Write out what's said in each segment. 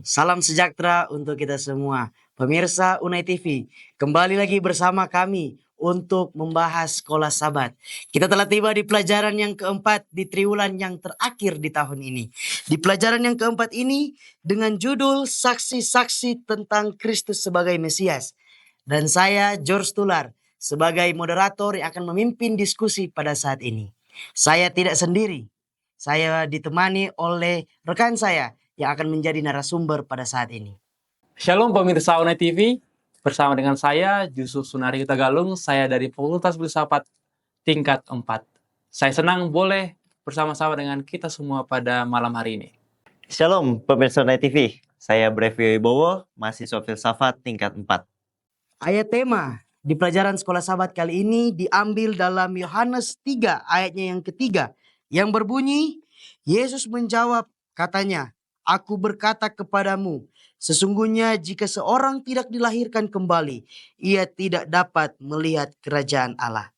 Salam sejahtera untuk kita semua. Pemirsa Unai TV, kembali lagi bersama kami untuk membahas sekolah Sabat. Kita telah tiba di pelajaran yang keempat di triwulan yang terakhir di tahun ini. Di pelajaran yang keempat ini dengan judul Saksi-saksi tentang Kristus sebagai Mesias. Dan saya George Tular sebagai moderator yang akan memimpin diskusi pada saat ini. Saya tidak sendiri. Saya ditemani oleh rekan saya yang akan menjadi narasumber pada saat ini. Shalom pemirsa Unai TV, bersama dengan saya Yusuf Sunari Tagalung, saya dari Fakultas Filsafat tingkat 4. Saya senang boleh bersama-sama dengan kita semua pada malam hari ini. Shalom pemirsa Unai TV, saya Brevio Wibowo, mahasiswa Filsafat tingkat 4. Ayat tema di pelajaran sekolah Sabat kali ini diambil dalam Yohanes 3 ayatnya yang ketiga yang berbunyi, Yesus menjawab katanya, Aku berkata kepadamu, sesungguhnya jika seorang tidak dilahirkan kembali, ia tidak dapat melihat kerajaan Allah.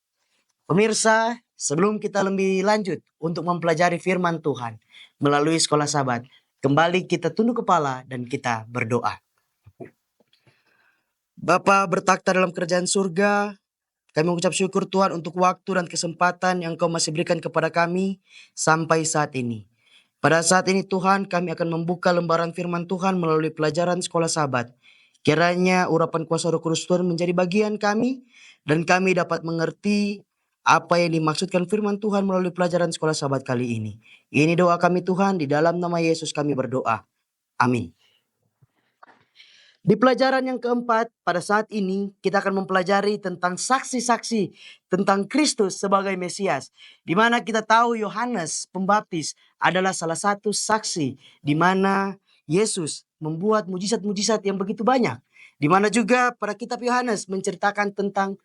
Pemirsa, sebelum kita lebih lanjut untuk mempelajari firman Tuhan melalui sekolah Sabat, kembali kita tunduk kepala dan kita berdoa. Bapa bertakhta dalam kerajaan surga, kami mengucap syukur Tuhan untuk waktu dan kesempatan yang Kau masih berikan kepada kami sampai saat ini. Pada saat ini Tuhan, kami akan membuka lembaran firman Tuhan melalui pelajaran sekolah Sabat. Kiranya urapan kuasa Roh Kudus Tuhan menjadi bagian kami dan kami dapat mengerti apa yang dimaksudkan firman Tuhan melalui pelajaran sekolah Sabat kali ini. Ini doa kami Tuhan, di dalam nama Yesus kami berdoa. Amin. Di pelajaran yang keempat, pada saat ini kita akan mempelajari tentang saksi-saksi tentang Kristus sebagai Mesias. Di mana kita tahu Yohanes Pembaptis adalah salah satu saksi di mana Yesus membuat mujizat-mujizat yang begitu banyak. Di mana juga pada kitab Yohanes menceritakan tentang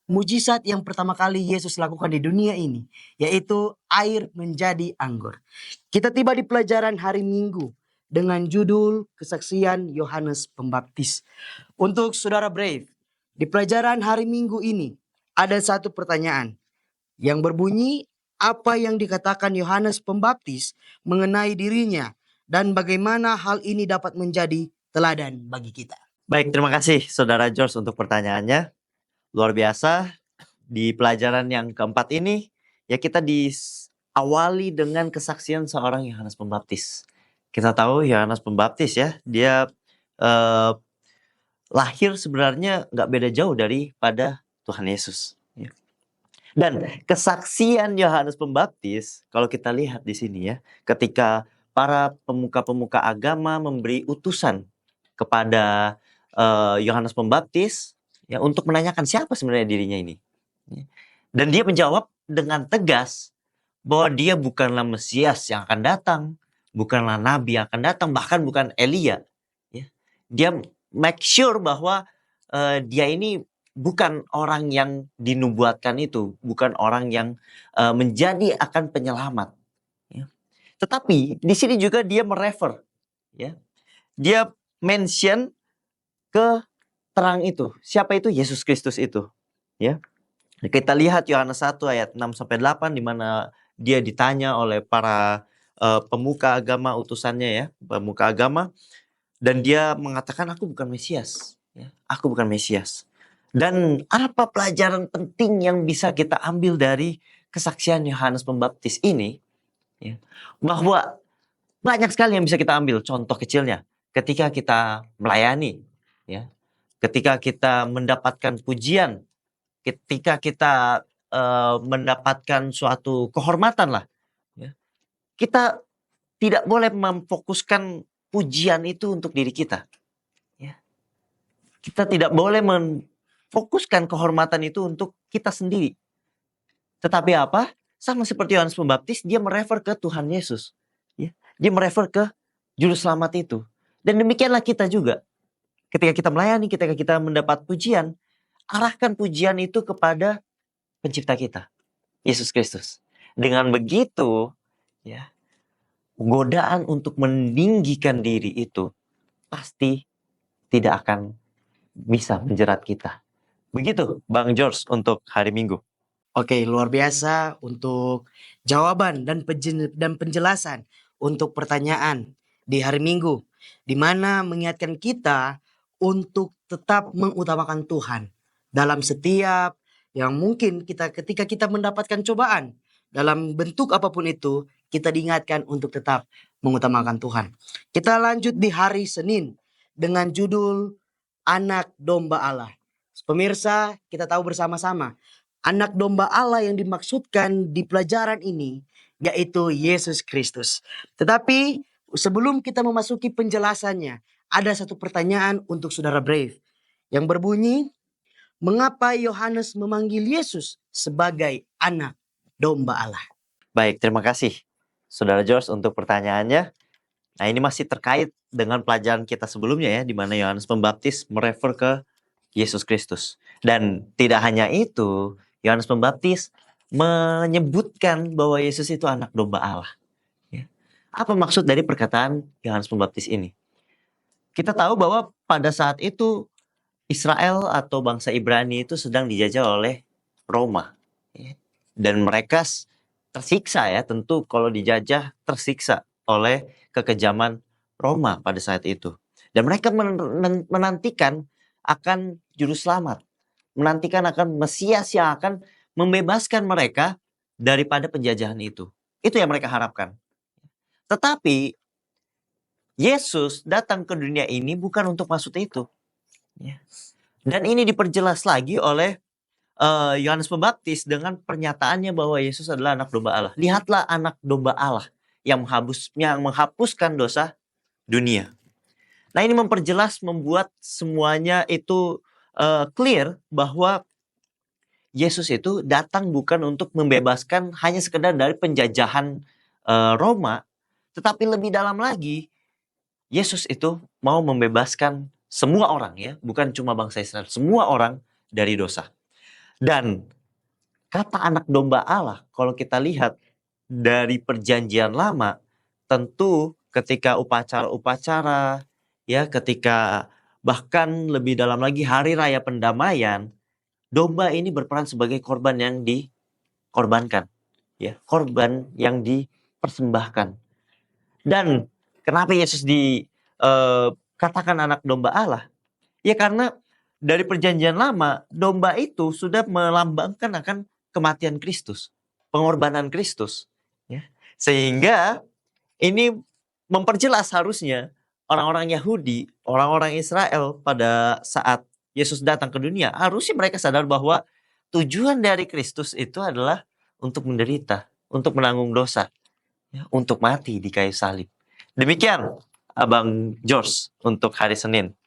mujizat yang pertama kali Yesus lakukan di dunia ini, yaitu air menjadi anggur. Kita tiba di pelajaran hari Minggu dengan judul kesaksian Yohanes Pembaptis. Untuk saudara Brave, di pelajaran hari Minggu ini ada satu pertanyaan yang berbunyi, apa yang dikatakan Yohanes Pembaptis mengenai dirinya dan bagaimana hal ini dapat menjadi teladan bagi kita. Baik, terima kasih Saudara George untuk pertanyaannya. Luar biasa, di pelajaran yang keempat ini, ya kita diawali dengan kesaksian seorang Yohanes Pembaptis. Kita tahu Yohanes Pembaptis ya, dia lahir sebenarnya nggak beda jauh daripada Tuhan Yesus. Ya. Dan kesaksian Yohanes Pembaptis, kalau kita lihat di sini ya, ketika para pemuka-pemuka agama memberi utusan kepada Yohanes Pembaptis ya untuk menanyakan siapa sebenarnya dirinya ini. Ya. Dan dia menjawab dengan tegas bahwa dia bukanlah Mesias yang akan datang, bukanlah nabi yang akan datang, bahkan bukan Elia. Ya. Dia make sure bahwa dia ini bukan orang yang dinubuatkan itu, bukan orang yang menjadi akan penyelamat. Ya. Tetapi di sini juga dia merefer, ya, dia mention ke terang itu. Siapa itu? Yesus Kristus itu. Ya. Kita lihat Yohanes 1 ayat 6-8 di mana dia ditanya oleh para pemuka agama utusannya ya, pemuka agama, dan dia mengatakan aku bukan Mesias, ya. Aku bukan Mesias. Dan apa pelajaran penting yang bisa kita ambil dari kesaksian Yohanes Pembaptis ini? Ya, bahwa banyak sekali yang bisa kita ambil. Contoh kecilnya, ketika kita melayani, ya, ketika kita mendapatkan pujian, ketika kita mendapatkan suatu kehormatan lah, ya, kita tidak boleh memfokuskan pujian itu untuk diri kita. Ya. Kita tidak boleh memfokuskan kehormatan itu untuk kita sendiri. Tetapi apa? Sama seperti Yohanes Pembaptis, dia merefer ke Tuhan Yesus. Ya. Dia merefer ke Juru Selamat itu. Dan demikianlah kita juga. Ketika kita melayani, ketika kita mendapat pujian, arahkan pujian itu kepada pencipta kita, Yesus Kristus. Dengan begitu, ya, godaan untuk meninggikan diri itu pasti tidak akan bisa menjerat kita. Begitu Bang George untuk hari Minggu. Oke, luar biasa untuk jawaban dan penjelasan untuk pertanyaan di hari Minggu. di mana mengingatkan kita untuk tetap mengutamakan Tuhan dalam setiap yang mungkin ketika kita mendapatkan cobaan dalam bentuk apapun itu, kita diingatkan untuk tetap mengutamakan Tuhan. Kita lanjut di hari Senin dengan judul Anak Domba Allah. Pemirsa, kita tahu bersama-sama anak domba Allah yang dimaksudkan di pelajaran ini yaitu Yesus Kristus. Tetapi sebelum kita memasuki penjelasannya, ada satu pertanyaan untuk saudara Brave yang berbunyi, mengapa Yohanes memanggil Yesus sebagai anak domba Allah? Baik, terima kasih Saudara George untuk pertanyaannya. Nah, ini masih terkait dengan pelajaran kita sebelumnya ya, di mana Yohanes Pembaptis merefer ke Yesus Kristus. Dan tidak hanya itu, Yohanes Pembaptis menyebutkan bahwa Yesus itu anak domba Allah. Ya. Apa maksud dari perkataan Yohanes Pembaptis ini? Kita tahu bahwa pada saat itu Israel atau bangsa Ibrani itu sedang dijajah oleh Roma. Ya. Dan mereka tersiksa ya, tentu kalau dijajah tersiksa oleh kekejaman Roma pada saat itu. Dan mereka menantikan akan juru selamat, menantikan akan Mesias yang akan membebaskan mereka daripada penjajahan itu. Itu yang mereka harapkan. Tetapi Yesus datang ke dunia ini bukan untuk maksud itu. Ya. Dan ini diperjelas lagi oleh Yohanes Pembaptis dengan pernyataannya bahwa Yesus adalah anak domba Allah. Lihatlah anak domba Allah yang menghapuskan dosa dunia. Nah, ini memperjelas, membuat semuanya itu clear bahwa Yesus itu datang bukan untuk membebaskan hanya sekedar dari penjajahan Roma, tetapi lebih dalam lagi, Yesus itu mau membebaskan semua orang ya, bukan cuma bangsa Israel, semua orang dari dosa. Dan kata anak domba Allah, kalau kita lihat dari perjanjian lama, tentu ketika upacara-upacara, ya ketika bahkan lebih dalam lagi hari raya pendamaian, domba ini berperan sebagai korban yang dikorbankan, ya, korban yang dipersembahkan. Dan kenapa Yesus dikatakan anak domba Allah? Ya karena dari perjanjian lama, domba itu sudah melambangkan akan kematian Kristus, pengorbanan Kristus. Ya. Sehingga ini memperjelas harusnya orang-orang Yahudi, orang-orang Israel pada saat Yesus datang ke dunia, harusnya mereka sadar bahwa tujuan dari Kristus itu adalah untuk menderita, untuk menanggung dosa, ya, untuk mati di kayu salib. Demikian Abang George untuk hari Senin.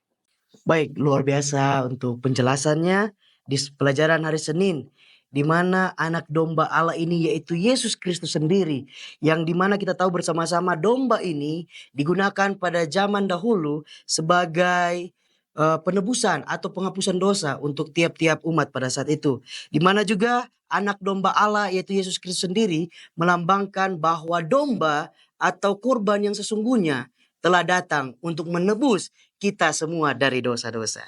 Baik, luar biasa untuk penjelasannya di pelajaran hari Senin, di mana anak domba Allah ini yaitu Yesus Kristus sendiri, yang dimana kita tahu bersama-sama domba ini digunakan pada zaman dahulu sebagai penebusan atau penghapusan dosa untuk tiap-tiap umat pada saat itu, di mana juga anak domba Allah yaitu Yesus Kristus sendiri melambangkan bahwa domba atau kurban yang sesungguhnya telah datang untuk menebus kita semua dari dosa-dosa.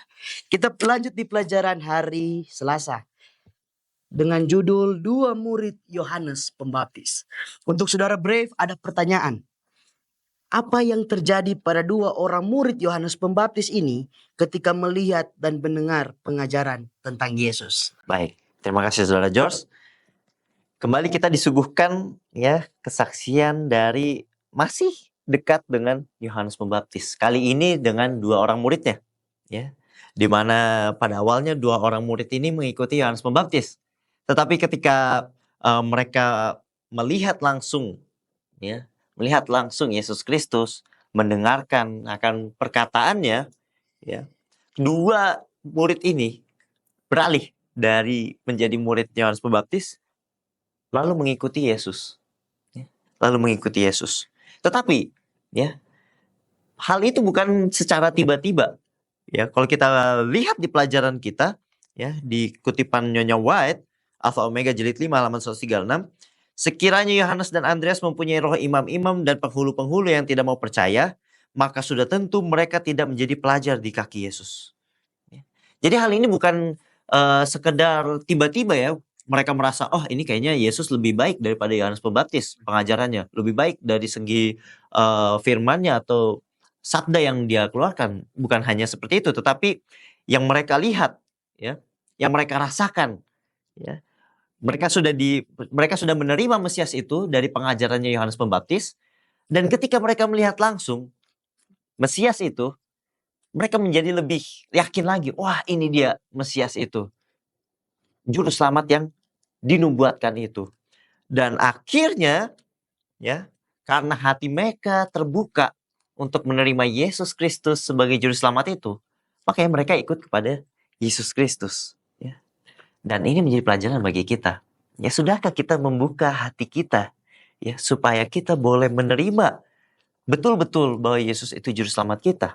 Kita lanjut di pelajaran hari Selasa dengan judul Dua Murid Yohanes Pembaptis. Untuk saudara Brave ada pertanyaan. Apa yang terjadi pada dua orang murid Yohanes Pembaptis ini ketika melihat dan mendengar pengajaran tentang Yesus? Baik, terima kasih Saudara George. Kembali kita disuguhkan ya kesaksian dari masih dekat dengan Yohanes Pembaptis. Kali ini dengan dua orang muridnya, ya, di mana pada awalnya dua orang murid ini mengikuti Yohanes Pembaptis. Tetapi ketika mereka melihat langsung, ya, melihat langsung Yesus Kristus, mendengarkan akan perkataannya, ya, dua murid ini beralih dari menjadi murid Yohanes Pembaptis, lalu mengikuti Yesus, ya, lalu mengikuti Yesus. Tetapi, ya, hal itu bukan secara tiba-tiba. Ya, kalau kita lihat di pelajaran kita, ya, di kutipan Nyonya White, Alpha Omega Jilid 5 halaman 136, sekiranya Yohanes dan Andreas mempunyai roh imam-imam dan penghulu-penghulu yang tidak mau percaya, maka sudah tentu mereka tidak menjadi pelajar di kaki Yesus. Ya. Jadi hal ini bukan sekedar tiba-tiba ya. Mereka merasa, oh ini kayaknya Yesus lebih baik daripada Yohanes Pembaptis pengajarannya, lebih baik dari segi firmannya atau sabda yang dia keluarkan bukan hanya seperti itu, tetapi yang mereka lihat, ya, yang mereka rasakan, ya. Mereka sudah menerima Mesias itu dari pengajarannya Yohanes Pembaptis, dan ketika mereka melihat langsung Mesias itu, mereka menjadi lebih yakin lagi, wah ini dia Mesias itu, juru selamat yang dinubuatkan itu. Dan akhirnya, ya, karena hati mereka terbuka untuk menerima Yesus Kristus sebagai juru selamat itu, makanya mereka ikut kepada Yesus Kristus, ya. Dan ini menjadi pelajaran bagi kita. Ya, sudahkah kita membuka hati kita, ya, supaya kita boleh menerima betul-betul bahwa Yesus itu juru selamat kita,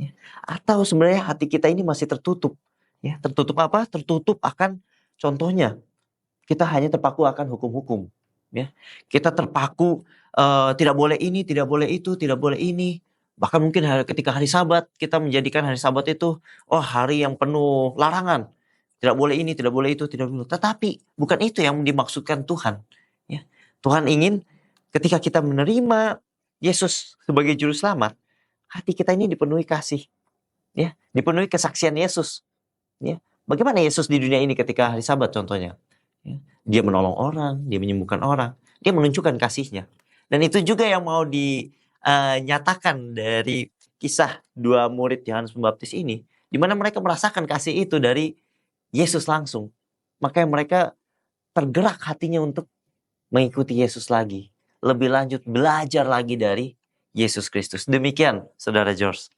ya? Atau sebenarnya hati kita ini masih tertutup, ya, tertutup apa? Tertutup akan, contohnya, kita hanya terpaku akan hukum-hukum, ya. Kita terpaku tidak boleh ini, tidak boleh itu, tidak boleh ini. Bahkan mungkin ketika hari Sabat, kita menjadikan hari Sabat itu hari yang penuh larangan. Tidak boleh ini, tidak boleh itu, tidak boleh. Tetapi bukan itu yang dimaksudkan Tuhan, ya. Tuhan ingin ketika kita menerima Yesus sebagai juru selamat, hati kita ini dipenuhi kasih, ya, dipenuhi kesaksian Yesus, ya. Bagaimana Yesus di dunia ini ketika hari Sabat contohnya? Ya, dia menolong orang, dia menyembuhkan orang, dia menunjukkan kasihnya. Dan itu juga yang mau dinyatakan dari kisah dua murid Yohanes Pembaptis ini, di mana mereka merasakan kasih itu dari Yesus langsung. Makanya mereka tergerak hatinya untuk mengikuti Yesus lagi. Lebih lanjut belajar lagi dari Yesus Kristus. Demikian, Saudara George.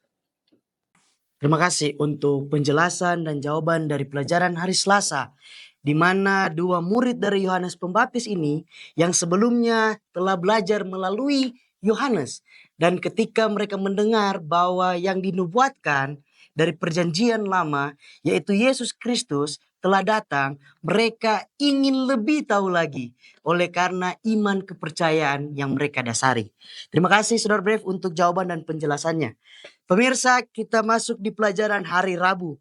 Terima kasih untuk penjelasan dan jawaban dari pelajaran hari Selasa, di mana dua murid dari Yohanes Pembaptis ini yang sebelumnya telah belajar melalui Yohanes, dan ketika mereka mendengar bahwa yang dinubuatkan dari perjanjian lama, yaitu Yesus Kristus telah datang, mereka ingin lebih tahu lagi oleh karena iman kepercayaan yang mereka dasari. Terima kasih Saudara Brave untuk jawaban dan penjelasannya. Pemirsa, kita masuk di pelajaran hari Rabu,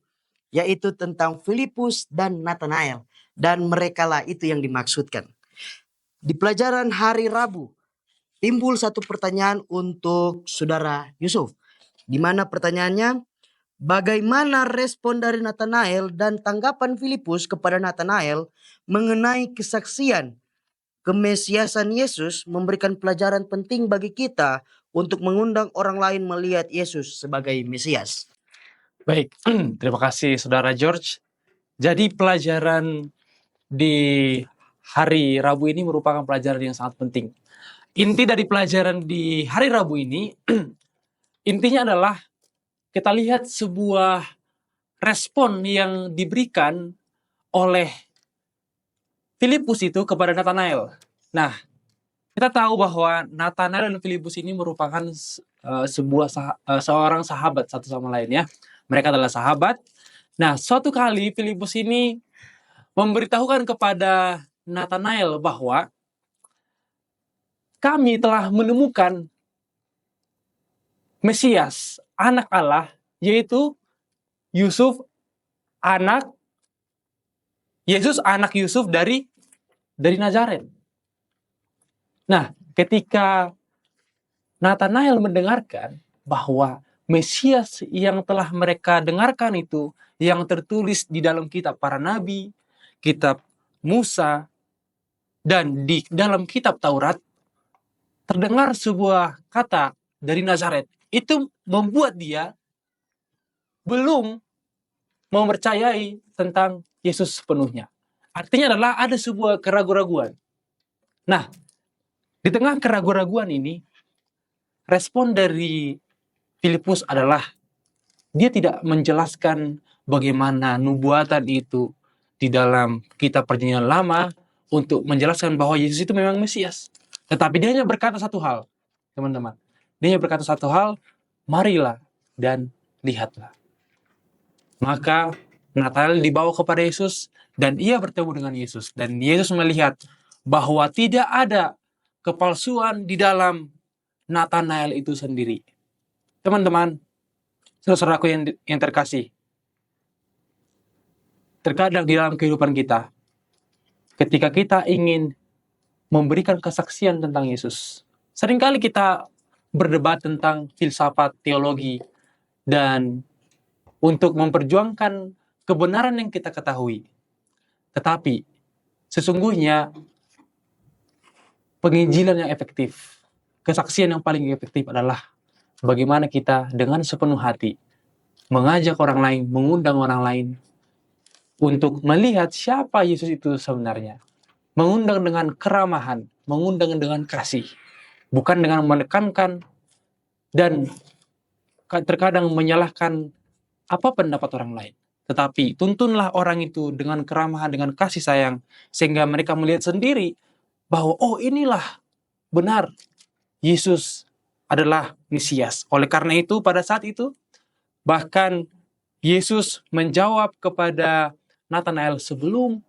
yaitu tentang Filipus dan Nathanael, dan merekalah itu yang dimaksudkan. Di pelajaran hari Rabu, timbul satu pertanyaan untuk Saudara Yusuf, di mana pertanyaannya, bagaimana respon dari Nathanael dan tanggapan Filipus kepada Nathanael mengenai kesaksian kemesiasan Yesus memberikan pelajaran penting bagi kita untuk mengundang orang lain melihat Yesus sebagai Mesias. Baik, terima kasih Saudara George. Jadi pelajaran di hari Rabu ini merupakan pelajaran yang sangat penting. Inti dari pelajaran di hari Rabu ini, intinya adalah kita lihat sebuah respon yang diberikan oleh Filipus itu kepada Nathanael. Nah, kita tahu bahwa Nathanael dan Filipus ini merupakan seorang sahabat satu sama lain, ya. Mereka adalah sahabat. Nah, suatu kali Filipus ini memberitahukan kepada Nathanael bahwa kami telah menemukan Mesias, anak Allah, yaitu Yesus anak Yusuf dari Nazaret. Nah, ketika Nathanael mendengarkan bahwa Mesias yang telah mereka dengarkan itu, yang tertulis di dalam kitab para nabi, kitab Musa, dan di dalam kitab Taurat, terdengar sebuah kata dari Nazaret, itu membuat dia belum mempercayai tentang Yesus sepenuhnya. Artinya adalah ada sebuah keraguan-raguan. Nah, di tengah keraguan-raguan ini, respon dari Filipus adalah dia tidak menjelaskan bagaimana nubuatan itu di dalam kitab perjanjian lama untuk menjelaskan bahwa Yesus itu memang Mesias. Tetapi dia hanya berkata satu hal, teman-teman. Dia hanya berkata satu hal, marilah dan lihatlah. Maka Nathanael dibawa kepada Yesus dan ia bertemu dengan Yesus. Dan Yesus melihat bahwa tidak ada kepalsuan di dalam Nathanael itu sendiri. Teman-teman, saudaraku yang terkasih, terkadang di dalam kehidupan kita, ketika kita ingin memberikan kesaksian tentang Yesus, seringkali kita berdebat tentang filsafat, teologi, dan untuk memperjuangkan kebenaran yang kita ketahui. Tetapi sesungguhnya penginjilan yang efektif, kesaksian yang paling efektif adalah bagaimana kita dengan sepenuh hati mengajak orang lain, mengundang orang lain untuk melihat siapa Yesus itu sebenarnya. Mengundang dengan keramahan, mengundang dengan kasih, bukan dengan menekankan dan terkadang menyalahkan apa pendapat orang lain. Tetapi tuntunlah orang itu dengan keramahan, dengan kasih sayang, sehingga mereka melihat sendiri bahwa oh inilah benar Yesus adalah Mesias. Oleh karena itu pada saat itu bahkan Yesus menjawab kepada Nathanael sebelum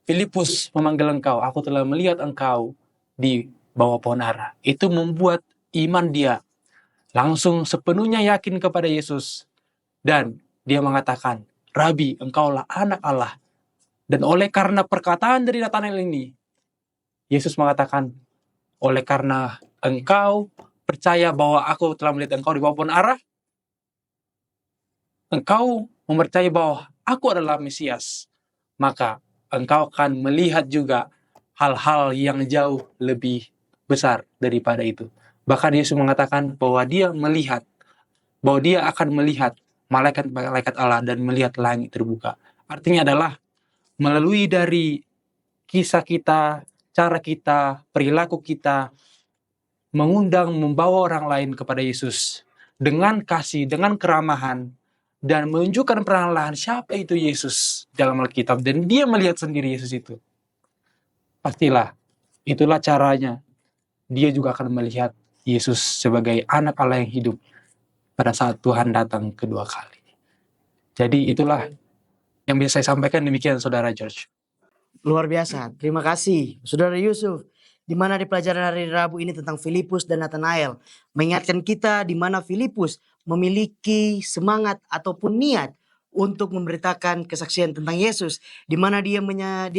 Filipus memanggil engkau, aku telah melihat engkau di bawah pohon ara. Itu membuat iman dia langsung sepenuhnya yakin kepada Yesus. Dan dia mengatakan, Rabi, engkaulah anak Allah. Dan oleh karena perkataan dari Nathanael ini, Yesus mengatakan, oleh karena engkau percaya bahwa aku telah melihat engkau di bawah pohon ara, engkau mempercayai bahwa aku adalah Mesias, maka engkau akan melihat juga hal-hal yang jauh lebih besar daripada itu. Bahkan Yesus mengatakan bahwa dia melihat, bahwa dia akan melihat malaikat-malaikat Allah dan melihat langit terbuka. Artinya adalah melalui dari kisah kita, cara kita, perilaku kita, mengundang, membawa orang lain kepada Yesus dengan kasih, dengan keramahan, dan menunjukkan perlahan-lahan siapa itu Yesus dalam Alkitab. Dan dia melihat sendiri Yesus itu. Pastilah, itulah caranya. Dia juga akan melihat Yesus sebagai anak Allah yang hidup pada saat Tuhan datang kedua kali. Jadi itulah yang bisa saya sampaikan. Demikian Saudara George. Luar biasa. Terima kasih Saudara Yusuf. Di mana di pelajaran hari Rabu ini tentang Filipus dan Nathanael mengingatkan kita di mana Filipus memiliki semangat ataupun niat untuk memberitakan kesaksian tentang Yesus, di mana dia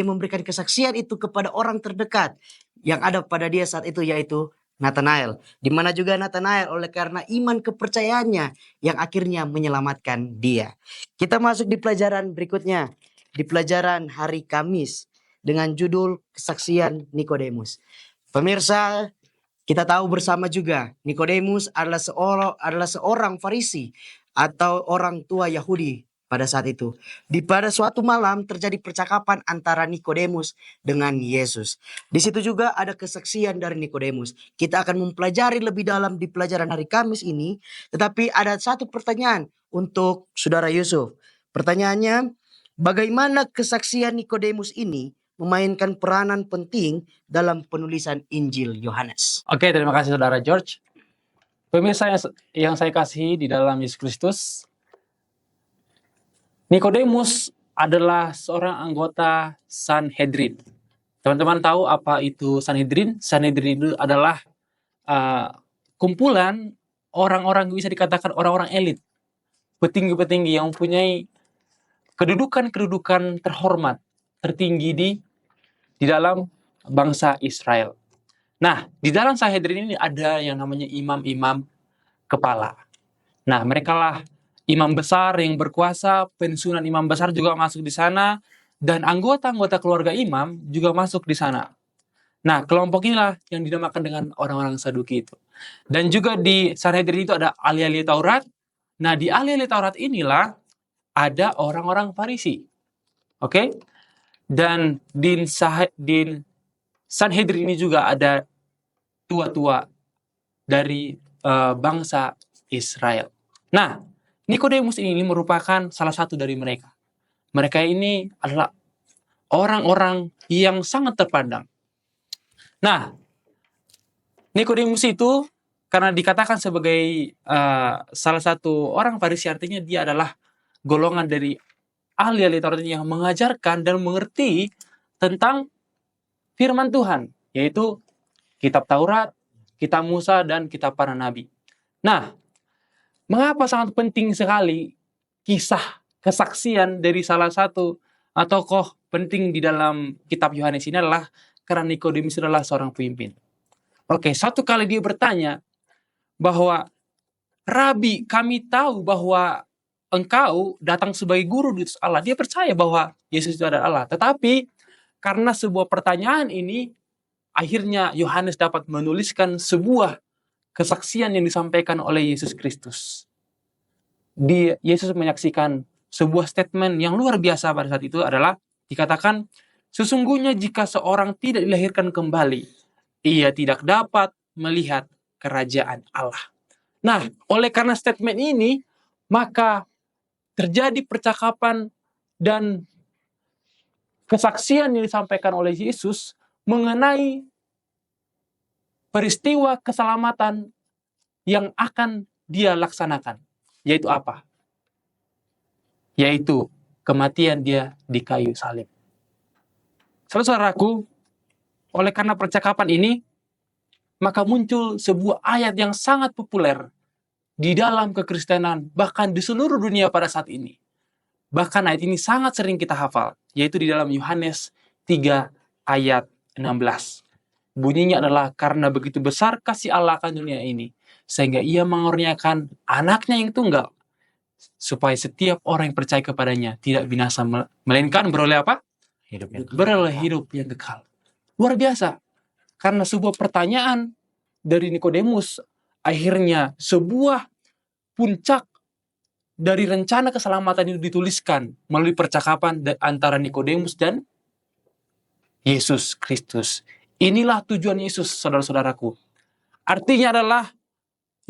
memberikan kesaksian itu kepada orang terdekat yang ada pada dia saat itu, yaitu Nathanael. Di mana juga Nathanael oleh karena iman kepercayaannya yang akhirnya menyelamatkan dia. Kita masuk di pelajaran berikutnya, di pelajaran hari Kamis dengan judul kesaksian Nikodemus. Pemirsa, kita tahu bersama juga Nikodemus adalah seorang Farisi atau orang tua Yahudi pada saat itu. Pada suatu malam terjadi percakapan antara Nikodemus dengan Yesus. Di situ juga ada kesaksian dari Nikodemus. Kita akan mempelajari lebih dalam di pelajaran hari Kamis ini, tetapi ada satu pertanyaan untuk Saudara Yusuf. Pertanyaannya, bagaimana kesaksian Nikodemus ini memainkan peranan penting dalam penulisan Injil Yohanes? Oke, terima kasih Saudara George. Pemirsa yang saya kasihi di dalam Yesus Kristus, Nikodemus adalah seorang anggota Sanhedrin. Teman-teman tahu apa itu Sanhedrin? Sanhedrin itu adalah kumpulan orang-orang, bisa dikatakan orang-orang elit, petinggi-petinggi yang mempunyai kedudukan-kedudukan terhormat, tertinggi di dalam bangsa Israel. Nah, di dalam Sanhedrin ini ada yang namanya imam-imam kepala. Nah, mereka lah imam besar yang berkuasa, pensiunan imam besar juga masuk di sana, dan anggota-anggota keluarga imam juga masuk di sana. Nah, kelompok inilah yang dinamakan dengan orang-orang Saduki itu. Dan juga di Sanhedrin itu ada ahli-ahli Taurat. Nah, di ahli-ahli Taurat inilah ada orang-orang Farisi. Oke? Dan di Sanhedrin ini juga ada tua-tua dari bangsa Israel. Nah, Nikodemus ini merupakan salah satu dari mereka. Mereka ini adalah orang-orang yang sangat terpandang. Nah, Nikodemus itu karena dikatakan sebagai salah satu orang Farisi, artinya dia adalah golongan dari ahli-ahli Taurat yang mengajarkan dan mengerti tentang firman Tuhan, yaitu kitab Taurat, kitab Musa, dan kitab para nabi. Nah, mengapa sangat penting sekali kisah kesaksian dari salah satu tokoh penting di dalam kitab Yohanes ini adalah karena Nikodemus adalah seorang pemimpin. Oke, satu kali dia bertanya, bahwa, "Rabi, kami tahu bahwa engkau datang sebagai guru diutus Allah." Dia percaya bahwa Yesus itu adalah Allah. Tetapi karena sebuah pertanyaan ini, akhirnya Yohanes dapat menuliskan sebuah kesaksian yang disampaikan oleh Yesus Kristus. Yesus menyaksikan sebuah statement yang luar biasa pada saat itu adalah dikatakan, "Sesungguhnya jika seorang tidak dilahirkan kembali, ia tidak dapat melihat kerajaan Allah." Nah, oleh karena statement ini, maka terjadi percakapan dan kesaksian yang disampaikan oleh Yesus mengenai peristiwa keselamatan yang akan dia laksanakan. Yaitu apa? Yaitu kematian dia di kayu salib. Saudara-saudaraku, oleh karena percakapan ini, maka muncul sebuah ayat yang sangat populer di dalam kekristenan, bahkan di seluruh dunia pada saat ini. Bahkan ayat ini sangat sering kita hafal, yaitu di dalam Yohanes 3 ayat 16. Bunyinya adalah, "Karena begitu besar kasih Allah akan dunia ini, sehingga ia mengaruniakan anaknya yang tunggal, supaya setiap orang yang percaya kepadanya tidak binasa, melainkan beroleh apa? Hidup yang Beroleh hidup yang kekal." Luar biasa. Karena sebuah pertanyaan dari Nikodemus, akhirnya sebuah puncak dari rencana keselamatan itu dituliskan melalui percakapan antara Nikodemus dan Yesus Kristus. Inilah tujuan Yesus, saudara-saudaraku. Artinya adalah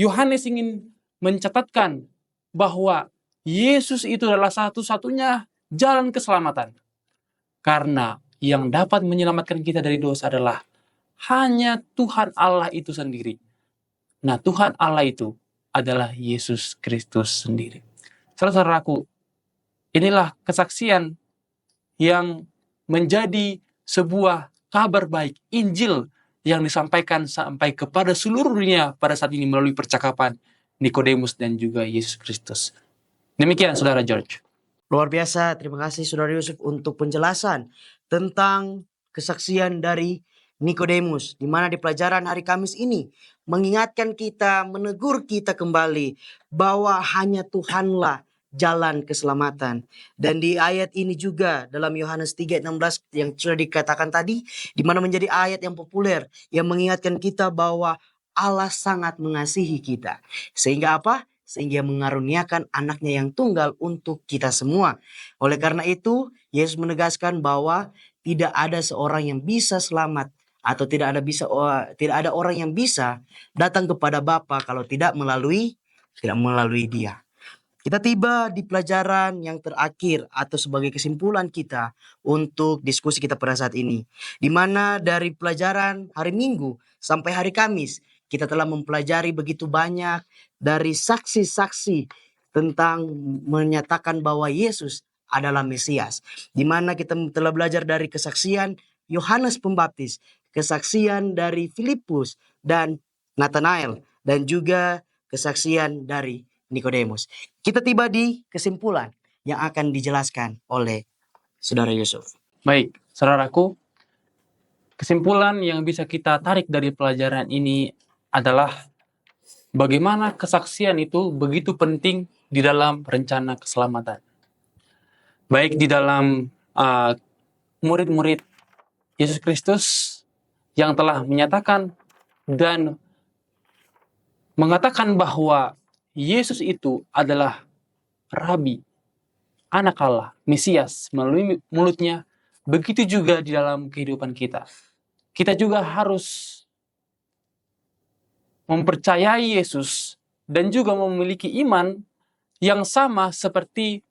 Yohanes ingin mencatatkan bahwa Yesus itu adalah satu-satunya jalan keselamatan. Karena yang dapat menyelamatkan kita dari dosa adalah hanya Tuhan Allah itu sendiri. Nah, Tuhan Allah itu adalah Yesus Kristus sendiri. Saudara-saudaraku, inilah kesaksian yang menjadi sebuah kabar baik, Injil yang disampaikan sampai kepada seluruh dunia pada saat ini melalui percakapan Nikodemus dan juga Yesus Kristus. Demikian, Saudara George. Luar biasa, terima kasih Saudara Yusuf untuk penjelasan tentang kesaksian dari Nikodemus, di mana di pelajaran hari Kamis ini mengingatkan kita, menegur kita kembali bahwa hanya Tuhanlah jalan keselamatan. Dan di ayat ini juga dalam Yohanes 3:16 yang sudah dikatakan tadi, di mana menjadi ayat yang populer yang mengingatkan kita bahwa Allah sangat mengasihi kita. Sehingga apa? Sehingga mengaruniakan anaknya yang tunggal untuk kita semua. Oleh karena itu, Yesus menegaskan bahwa tidak ada seorang yang bisa selamat atau tidak ada orang yang bisa datang kepada Bapa kalau tidak melalui Dia. Kita tiba di pelajaran yang terakhir atau sebagai kesimpulan kita untuk diskusi kita pada saat ini. Di mana dari pelajaran hari Minggu sampai hari Kamis, kita telah mempelajari begitu banyak dari saksi-saksi tentang menyatakan bahwa Yesus adalah Mesias. Di mana kita telah belajar dari kesaksian Yohanes Pembaptis, kesaksian dari Filipus dan Nathanael, dan juga kesaksian dari Nikodemus. Kita tiba di kesimpulan yang akan dijelaskan oleh Saudara Yusuf. Baik, saudaraku, kesimpulan yang bisa kita tarik dari pelajaran ini adalah bagaimana kesaksian itu begitu penting di dalam rencana keselamatan. Baik di dalam murid-murid Yesus Kristus yang telah menyatakan dan mengatakan bahwa Yesus itu adalah Rabi, anak Allah, Mesias melalui mulutnya. Begitu juga di dalam kehidupan kita. Kita juga harus mempercayai Yesus dan juga memiliki iman yang sama seperti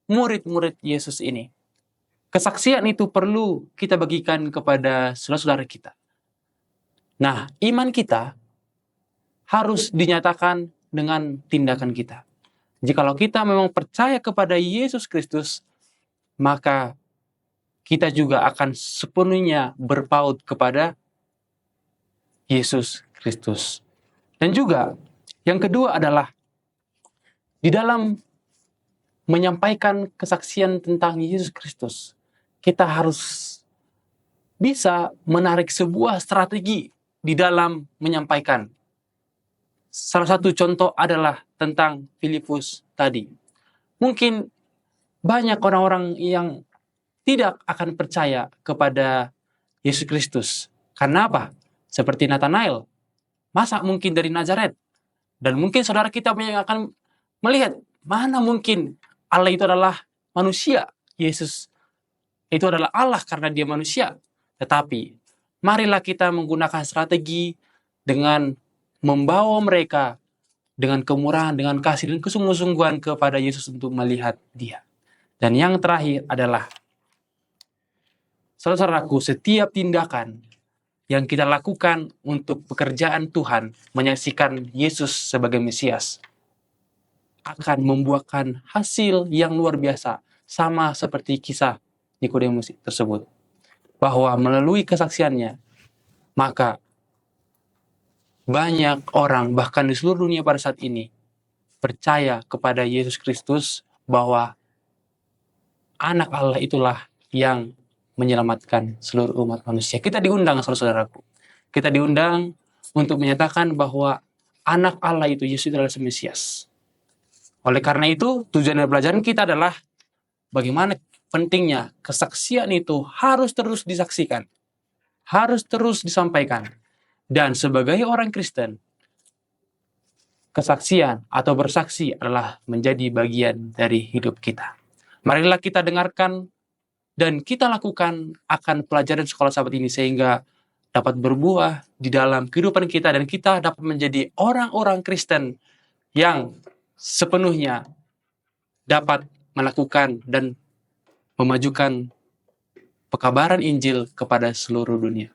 murid-murid Yesus ini. Kesaksian itu perlu kita bagikan kepada saudara-saudara kita. Nah, iman kita harus dinyatakan dengan tindakan kita. Jikalau kita memang percaya kepada Yesus Kristus, maka kita juga akan sepenuhnya berpaut kepada Yesus Kristus. Dan juga yang kedua adalah di dalam menyampaikan kesaksian tentang Yesus Kristus, kita harus bisa menarik sebuah strategi di dalam menyampaikan. salah satu contoh adalah tentang Filipus tadi. Mungkin banyak orang-orang yang tidak akan percaya kepada Yesus Kristus. Karena apa? Seperti Nathanael. Masa mungkin dari Nazaret? Dan mungkin saudara kita yang akan melihat, mana mungkin Allah itu adalah manusia. Yesus itu adalah Allah karena dia manusia. Tetapi, marilah kita menggunakan strategi dengan membawa mereka dengan kemurahan, dengan kasih, dan kesungguh-sungguhan kepada Yesus untuk melihat dia. Dan yang terakhir adalah, saudara-saudaraku, setiap tindakan yang kita lakukan untuk pekerjaan Tuhan, menyaksikan Yesus sebagai Mesias, akan membuahkan hasil yang luar biasa, sama seperti kisah Nikodemus tersebut. Bahwa melalui kesaksiannya, maka banyak orang, bahkan di seluruh dunia pada saat ini, percaya kepada Yesus Kristus, bahwa anak Allah itulah yang menyelamatkan seluruh umat manusia. Kita diundang, saudara-saudaraku. Kita diundang untuk menyatakan bahwa anak Allah itu, Yesus adalah Mesias. Oleh karena itu, tujuan dari pelajaran kita adalah bagaimana pentingnya kesaksian itu harus terus disaksikan. Harus terus disampaikan. Dan sebagai orang Kristen, kesaksian atau bersaksi adalah menjadi bagian dari hidup kita. Marilah kita dengarkan dan kita lakukan akan pelajaran sekolah sahabat ini sehingga dapat berbuah di dalam kehidupan kita dan kita dapat menjadi orang-orang Kristen yang sepenuhnya dapat melakukan dan memajukan pekabaran Injil kepada seluruh dunia.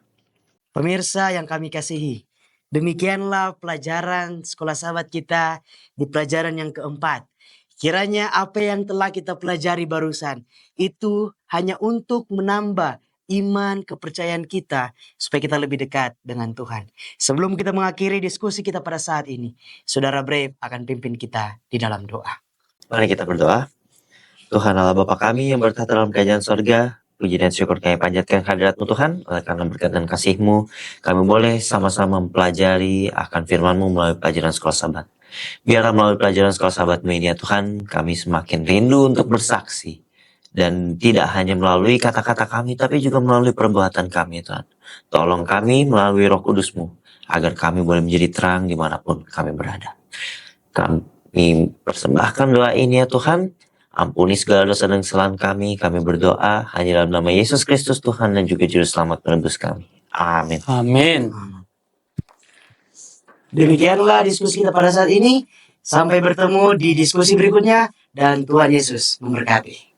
Pemirsa yang kami kasihi, demikianlah pelajaran sekolah sahabat kita di pelajaran yang keempat. Kiranya apa yang telah kita pelajari barusan itu hanya untuk menambah iman kepercayaan kita supaya kita lebih dekat dengan Tuhan. Sebelum kita mengakhiri diskusi kita pada saat ini, Saudara Brave akan pimpin kita di dalam doa. Mari kita berdoa. Tuhan Allah Bapa kami yang bertahta dalam kerajaan sorga, puji dan syukur kami panjatkan kehadirat-Mu Tuhan, oleh karena berkat dan kasih-Mu, kami boleh sama-sama mempelajari akan firman-Mu melalui pelajaran sekolah sahabat. Biarlah melalui pelajaran sekolah sahabat-Mu ini ya Tuhan, kami semakin rindu untuk bersaksi. Dan tidak hanya melalui kata-kata kami, tapi juga melalui perbuatan kami ya Tuhan. Tolong kami melalui Roh Kudus-Mu, agar kami boleh menjadi terang dimanapun kami berada. Kami persembahkan doa ini ya Tuhan, ampuni segala dosa dan kesalahan kami berdoa hanya dalam nama Yesus Kristus Tuhan dan juga Juru Selamat penebus kami. Amin. Amin. Demikianlah diskusi kita pada saat ini. Sampai bertemu di diskusi berikutnya dan Tuhan Yesus memberkati.